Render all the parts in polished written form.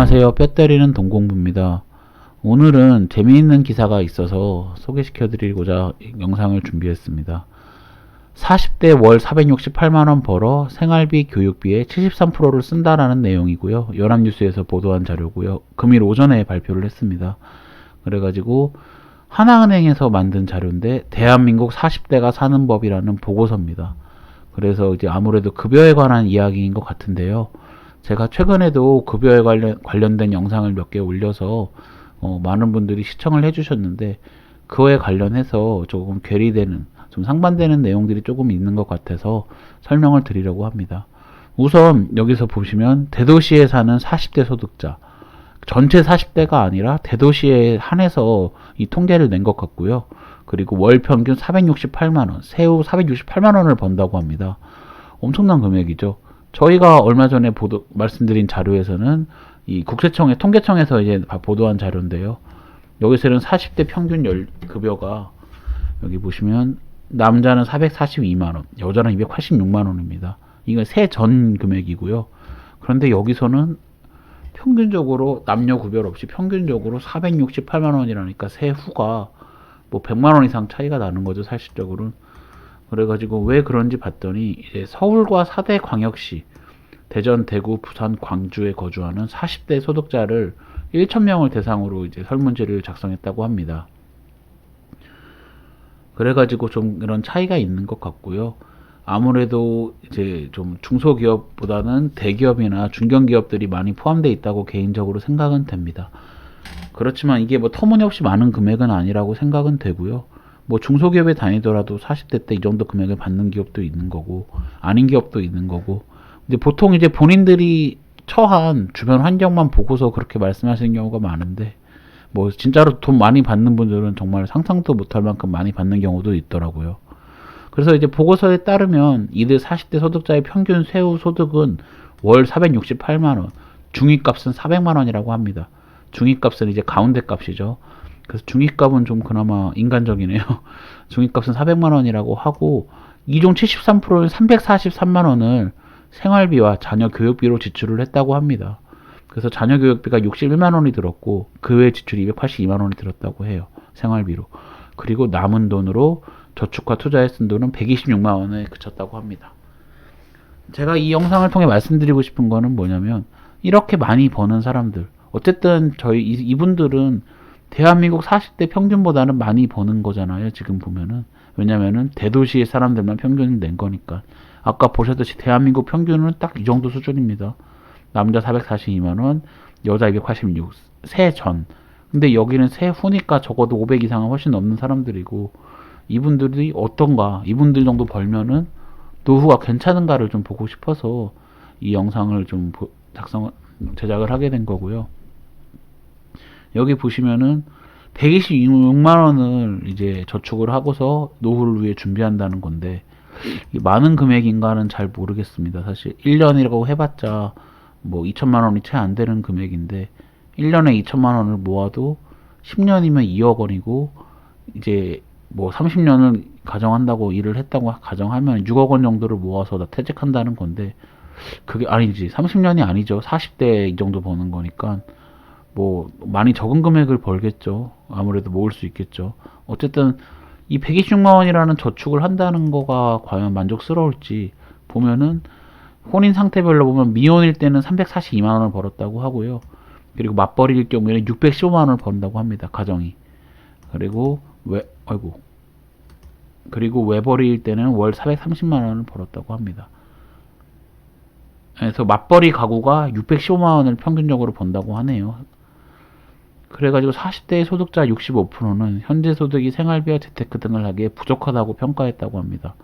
안녕하세요. 뼈 때리는 동공부입니다. 오늘은 재미있는 기사가 있어서 소개시켜 드리고자 영상을 준비했습니다. 40대 월 468만원 벌어 생활비 교육비의 73%를 쓴다라는 내용이고요. 연합뉴스에서 보도한 자료고요. 금일 오전에 발표를 했습니다. 그래가지고 하나은행에서 만든 자료인데 대한민국 40대가 사는 법이라는 보고서입니다. 그래서 이제 아무래도 급여에 관한 이야기인 것 같은데요. 제가 최근에도 급여에 관련된 영상을 몇 개 올려서 많은 분들이 시청을 해주셨는데 그거에 관련해서 조금 괴리되는, 좀 상반되는 내용들이 조금 있는 것 같아서 설명을 드리려고 합니다. 우선 여기서 보시면 대도시에 사는 40대 소득자, 전체 40대가 아니라 대도시에 한해서 이 통계를 낸 것 같고요. 그리고 월 평균 468만원, 세후 468만원을 번다고 합니다. 엄청난 금액이죠. 저희가 얼마 전에 말씀드린 자료에서는 이 국세청의 통계청에서 이제 보도한 자료인데요. 여기서는 40대 평균 급여가 여기 보시면 남자는 442만원, 여자는 286만원입니다. 이건 세전 금액이고요. 그런데 여기서는 평균적으로 남녀 구별 없이 평균적으로 468만원이라니까 세후가 뭐 100만원 이상 차이가 나는 거죠, 사실적으로는. 그래가지고 왜 그런지 봤더니 이제 서울과 4대 광역시, 대전, 대구, 부산, 광주에 거주하는 40대 소득자를 1,000명을 대상으로 이제 설문지를 작성했다고 합니다. 그래가지고 좀 이런 차이가 있는 것 같고요. 아무래도 이제 좀 중소기업보다는 대기업이나 중견기업들이 많이 포함되어 있다고 개인적으로 생각은 됩니다. 그렇지만 이게 뭐 터무니없이 많은 금액은 아니라고 생각은 되고요. 뭐 중소기업에 다니더라도 40대 때 이 정도 금액을 받는 기업도 있는 거고 아닌 기업도 있는 거고, 근데 보통 이제 본인들이 처한 주변 환경만 보고서 그렇게 말씀하시는 경우가 많은데 뭐 진짜로 돈 많이 받는 분들은 정말 상상도 못할 만큼 많이 받는 경우도 있더라고요. 그래서 이제 보고서에 따르면 이들 40대 소득자의 평균 세후 소득은 월 468만원, 중위값은 400만원이라고 합니다. 중위값은 이제 가운데 값이죠. 그래서 중위값은 좀 그나마 인간적이네요. 중위값은 400만원이라고 하고 이중 73%는 343만원을 생활비와 자녀 교육비로 지출을 했다고 합니다. 그래서 자녀 교육비가 61만원이 들었고 그 외 지출이 282만원이 들었다고 해요. 생활비로. 그리고 남은 돈으로 저축과 투자에 쓴 돈은 126만원에 그쳤다고 합니다. 제가 이 영상을 통해 말씀드리고 싶은 거는 뭐냐면, 이렇게 많이 버는 사람들, 어쨌든 이분들은 대한민국 40대 평균보다는 많이 버는 거잖아요, 지금 보면은. 왜냐면은 대도시의 사람들만 평균을 낸 거니까. 아까 보셨듯이 대한민국 평균은 딱 이 정도 수준입니다. 남자 442만원, 여자 286, 세전. 근데 여기는 세후니까 적어도 500 이상은 훨씬 넘는 사람들이고, 이분들이 어떤가, 이분들 정도 벌면은 노후가 괜찮은가를 좀 보고 싶어서 이 영상을 좀 제작을 하게 된 거고요. 여기 보시면은 126만원을 이제 저축을 하고서 노후를 위해 준비한다는 건데, 많은 금액인가는 잘 모르겠습니다. 사실 1년이라고 해봤자 뭐 2천만원이 채 안 되는 금액인데 1년에 2천만원을 모아도 10년이면 2억 원이고, 이제 뭐 30년을 가정한다고 일을 했다고 가정하면 6억 원 정도를 모아서 다 퇴직한다는 건데, 그게 아니지, 30년이 아니죠. 40대 이 정도 버는 거니까 뭐 많이 적은 금액을 벌겠죠. 아무래도 모을 수 있겠죠. 어쨌든 이 126만 원이라는 저축을 한다는 거가 과연 만족스러울지 보면은, 혼인 상태별로 보면 미혼일 때는 342만 원을 벌었다고 하고요. 그리고 맞벌이일 경우에는 615만 원을 번다고 합니다, 가정이. 그리고 외벌이일 때는 월 430만 원을 벌었다고 합니다. 그래서 맞벌이 가구가 615만 원을 평균적으로 번다고 하네요. 그래가지고 40대의 소득자 65%는 현재 소득이 생활비와 재테크 등을 하기에 부족하다고 평가했다고 합니다.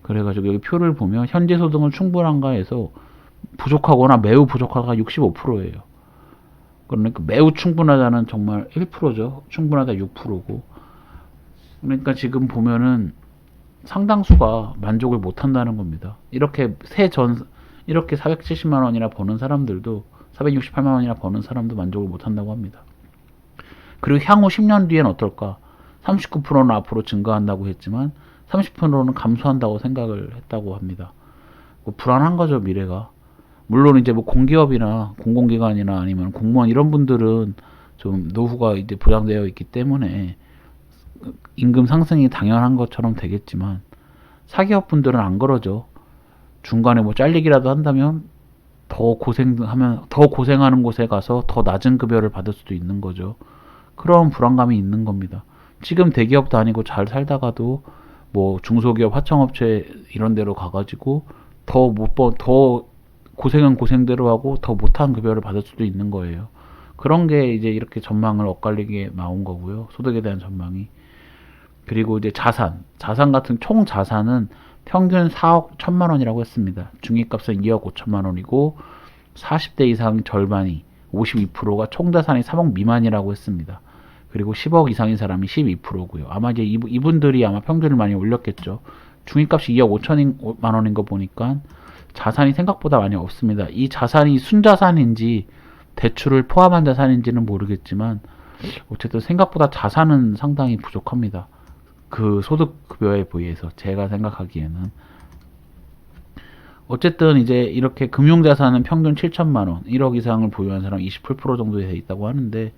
그래가지고 여기 표를 보면 현재 소득은 충분한가 해서 부족하거나 매우 부족하가 65%예요. 그러니까 매우 충분하다는 정말 1%죠. 충분하다 6%고. 그러니까 지금 보면은 상당수가 만족을 못 한다는 겁니다. 이렇게 이렇게 470만 원이나 버는 사람들도, 468만 원이나 버는 사람도 만족을 못 한다고 합니다. 그리고 향후 10년 뒤엔 어떨까? 39%는 앞으로 증가한다고 했지만 30%는 감소한다고 생각을 했다고 합니다. 불안한 거죠, 미래가. 물론 이제 뭐 공기업이나 공공기관이나 아니면 공무원 이런 분들은 좀 노후가 이제 보장되어 있기 때문에 임금 상승이 당연한 것처럼 되겠지만 사기업 분들은 안 그러죠. 중간에 뭐 잘리기라도 한다면 더 고생하는 곳에 가서 더 낮은 급여를 받을 수도 있는 거죠. 그런 불안감이 있는 겁니다. 지금 대기업 다니고 잘 살다가도 뭐 중소기업 하청업체 이런 데로 가가지고 더 고생은 고생대로 하고 더 못한 급여를 받을 수도 있는 거예요. 그런 게 이제 이렇게 전망을 엇갈리게 나온 거고요. 소득에 대한 전망이. 그리고 이제 자산 같은 총 자산은 평균 4억 1천만 원이라고 했습니다. 중위값은 2억 5천만 원이고 40대 이상 절반이 52%가 총 자산이 3억 미만이라고 했습니다. 그리고 10억 이상인 사람이 12%고요. 아마 이제 이분들이 아마 평균을 많이 올렸겠죠. 중위값이 2억 5천만 원인 거 보니까 자산이 생각보다 많이 없습니다. 이 자산이 순자산인지 대출을 포함한 자산인지는 모르겠지만 어쨌든 생각보다 자산은 상당히 부족합니다. 그 소득급여에 비해서 제가 생각하기에는. 어쨌든 이제 이렇게 금융자산은 평균 7천만 원, 1억 이상을 보유한 사람 28% 정도 돼 있다고 하는데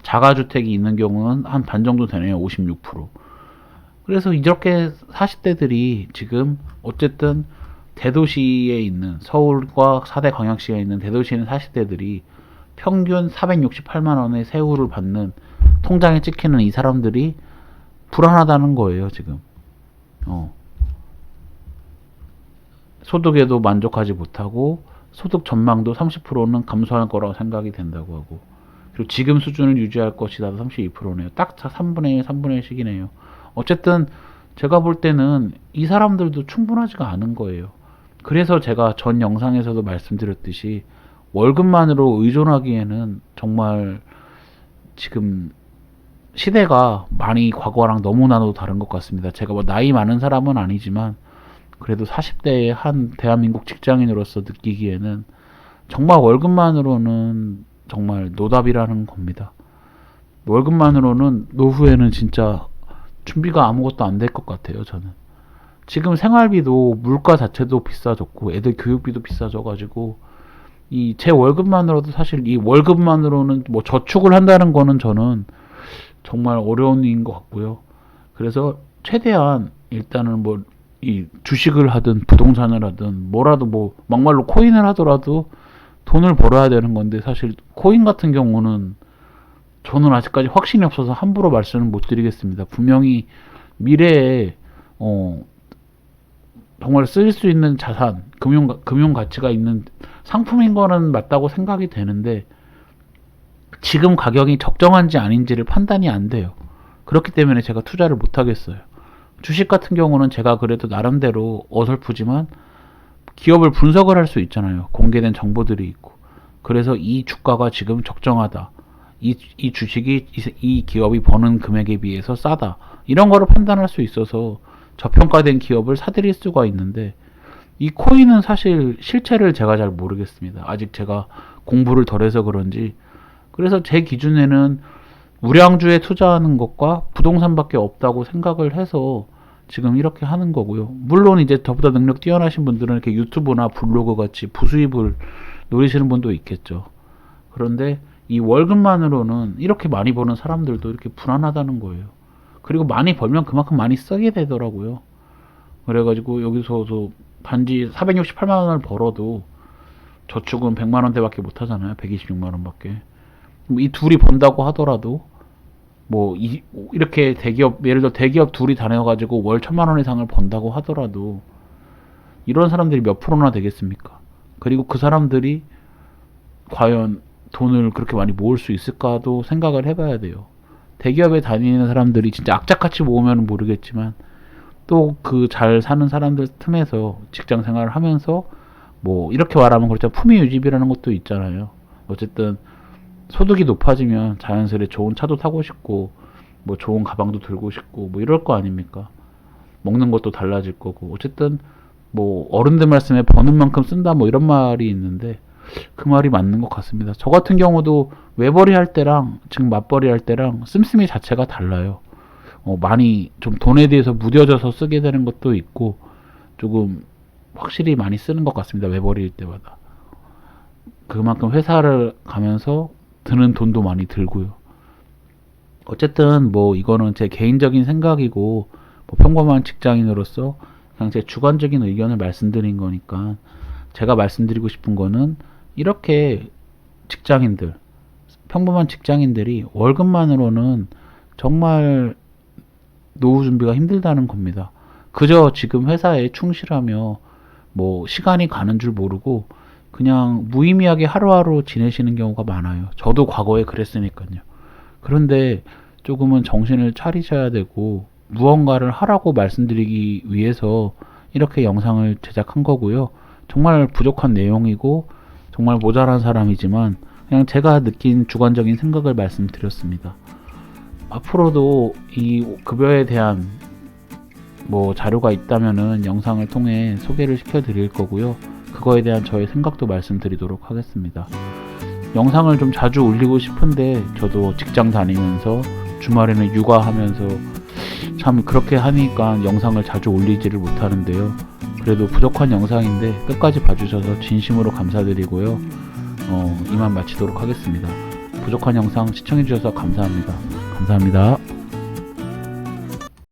자가주택이 있는 경우는 한 반 정도 되네요. 56%. 그래서 이렇게 40대들이 지금 어쨌든 대도시에 있는 서울과 4대 광역시에 있는 대도시에 있는 40대들이 평균 468만 원의 세후를 받는 통장에 찍히는 이 사람들이 불안하다는 거예요, 지금. 소득에도 만족하지 못하고 소득 전망도 30%는 감소할 거라고 생각이 된다고 하고 그리고 지금 수준을 유지할 것이다 32%네요. 딱 3분의 1, 3분의 1씩이네요. 어쨌든 제가 볼 때는 이 사람들도 충분하지가 않은 거예요. 그래서 제가 전 영상에서도 말씀드렸듯이 월급만으로 의존하기에는 정말 지금 시대가 많이 과거랑 너무나도 다른 것 같습니다. 제가 뭐 나이 많은 사람은 아니지만 그래도 40대의 한 대한민국 직장인으로서 느끼기에는 정말 월급만으로는 정말 노답이라는 겁니다. 월급만으로는 노후에는 진짜 준비가 아무것도 안 될 것 같아요, 저는. 지금 생활비도 물가 자체도 비싸졌고 애들 교육비도 비싸져가지고 이 제 월급만으로도 사실 이 월급만으로는 뭐 저축을 한다는 거는 저는 정말 어려운 일인 것 같고요. 그래서 최대한 일단은 뭐 이 주식을 하든 부동산을 하든 뭐라도 뭐 막말로 코인을 하더라도 돈을 벌어야 되는 건데 사실 코인 같은 경우는 저는 아직까지 확신이 없어서 함부로 말씀을 못 드리겠습니다. 분명히 미래에 정말 쓸 수 있는 자산, 금융 가치가 있는 상품인 거는 맞다고 생각이 되는데 지금 가격이 적정한지 아닌지를 판단이 안 돼요. 그렇기 때문에 제가 투자를 못 하겠어요. 주식 같은 경우는 제가 그래도 나름대로 어설프지만 기업을 분석을 할 수 있잖아요. 공개된 정보들이 있고. 그래서 이 주가가 지금 적정하다. 이 주식이 이 기업이 버는 금액에 비해서 싸다. 이런 거를 판단할 수 있어서 저평가된 기업을 사들일 수가 있는데 이 코인은 사실 실체를 제가 잘 모르겠습니다. 아직 제가 공부를 덜 해서 그런지. 그래서 제 기준에는 우량주에 투자하는 것과 부동산밖에 없다고 생각을 해서 지금 이렇게 하는 거고요. 물론 이제 저보다 능력 뛰어나신 분들은 이렇게 유튜브나 블로그 같이 부수입을 노리시는 분도 있겠죠. 그런데 이 월급만으로는 이렇게 많이 버는 사람들도 이렇게 불안하다는 거예요. 그리고 많이 벌면 그만큼 많이 쓰게 되더라고요. 그래가지고 여기서도 단지 468만 원을 벌어도 저축은 100만 원대밖에 못 하잖아요. 126만 원밖에. 이 둘이 번다고 하더라도 이렇게 예를 들어 대기업 둘이 다녀가지고 월 1,000만 원 이상을 번다고 하더라도 이런 사람들이 몇 프로나 되겠습니까? 그리고 그 사람들이 과연 돈을 그렇게 많이 모을 수 있을까도 생각을 해봐야 돼요. 대기업에 다니는 사람들이 진짜 악착같이 모으면 모르겠지만 또 그 잘 사는 사람들 틈에서 직장 생활을 하면서 뭐 이렇게 말하면 그렇죠. 품위 유지비라는 것도 있잖아요. 어쨌든 소득이 높아지면 자연스레 좋은 차도 타고 싶고 뭐 좋은 가방도 들고 싶고 뭐 이럴 거 아닙니까? 먹는 것도 달라질 거고 어쨌든 뭐 어른들 말씀에 버는 만큼 쓴다 뭐 이런 말이 있는데 그 말이 맞는 것 같습니다. 저 같은 경우도 외벌이 할 때랑 지금 맞벌이 할 때랑 씀씀이 자체가 달라요. 많이 좀 돈에 대해서 무뎌져서 쓰게 되는 것도 있고 조금 확실히 많이 쓰는 것 같습니다. 외벌이일 때마다. 그만큼 회사를 가면서 드는 돈도 많이 들고요. 어쨌든 뭐 이거는 제 개인적인 생각이고 뭐 평범한 직장인으로서 그냥 제 주관적인 의견을 말씀드린 거니까 제가 말씀드리고 싶은 거는 이렇게 직장인들, 평범한 직장인들이 월급만으로는 정말 노후 준비가 힘들다는 겁니다. 그저 지금 회사에 충실하며 뭐 시간이 가는 줄 모르고 그냥 무의미하게 하루하루 지내시는 경우가 많아요. 저도 과거에 그랬으니까요. 그런데 조금은 정신을 차리셔야 되고 무언가를 하라고 말씀드리기 위해서 이렇게 영상을 제작한 거고요. 정말 부족한 내용이고 정말 모자란 사람이지만 그냥 제가 느낀 주관적인 생각을 말씀드렸습니다. 앞으로도 이 급여에 대한 뭐 자료가 있다면은 영상을 통해 소개를 시켜 드릴 거고요. 그거에 대한 저의 생각도 말씀드리도록 하겠습니다. 영상을 좀 자주 올리고 싶은데 저도 직장 다니면서 주말에는 육아하면서 참 그렇게 하니까 영상을 자주 올리지를 못하는데요. 그래도 부족한 영상인데 끝까지 봐주셔서 진심으로 감사드리고요. 이만 마치도록 하겠습니다. 부족한 영상 시청해주셔서 감사합니다. 감사합니다.